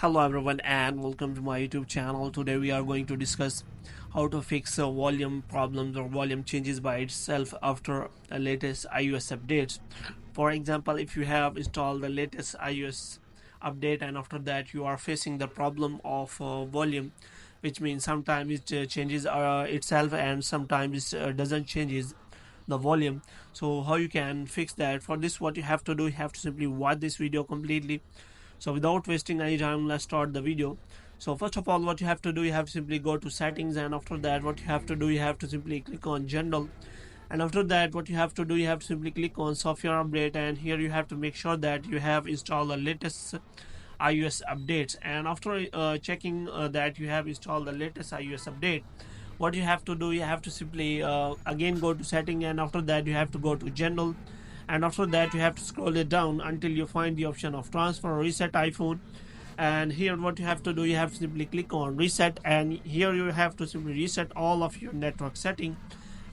Hello everyone and welcome to my YouTube channel. Today we are going to discuss how to fix volume problems or volume changes by itself after the latest iOS updates. For example, if you have installed the latest iOS update and after that you are facing the problem of volume, which means sometimes it changes itself and sometimes it doesn't changes the volume. So how you can fix that? For this, what you have to do, you have to simply watch this video completely. So without wasting any time, let's start the video. So first of all, what you have to do, you have to simply go to settings, and after that what you have to do, you have to simply click on general, and after that what you have to do, you have to simply click on software update, and here you have to make sure that you have installed the latest iOS updates. And after checking that you have installed the latest iOS update, what you have to do, you have to simply again go to setting, and after that you have to go to general, and after that you have to scroll it down until you find the option of transfer or reset iPhone. And here what you have to do, you have to simply click on reset, and here you have to simply reset all of your network setting.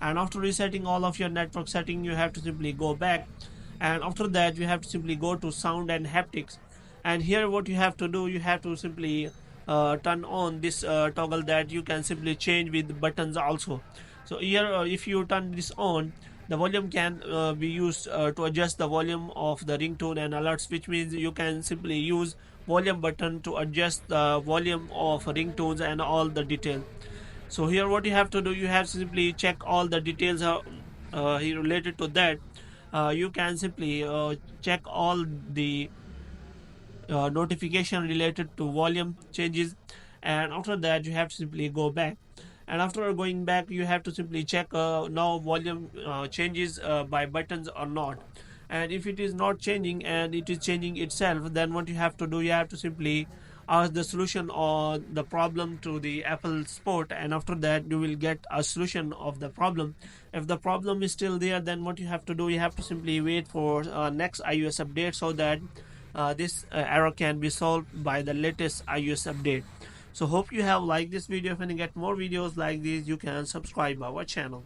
And after resetting all of your network setting, you have to simply go back, and after that you have to simply go to sound and haptics. And here what you have to do, you have to simply turn on this toggle that you can simply change with buttons also. So here if you turn this on, the volume can be used to adjust the volume of the ringtone and alerts, which means you can simply use volume button to adjust the volume of ringtones and all the detail. So here what you have to do, you have to simply check all the details related to that. You can simply check all the notification related to volume changes, and after that you have to simply go back. And after going back, you have to simply check now volume changes by buttons or not. And if it is not changing and it is changing itself, then what you have to do, you have to simply ask the solution or the problem to the Apple support, and after that you will get a solution of the problem. If the problem is still there, then what you have to do, you have to simply wait for next iOS update, so that this error can be solved by the latest iOS update. So hope you have liked this video. If you get more videos like this, you can subscribe our channel.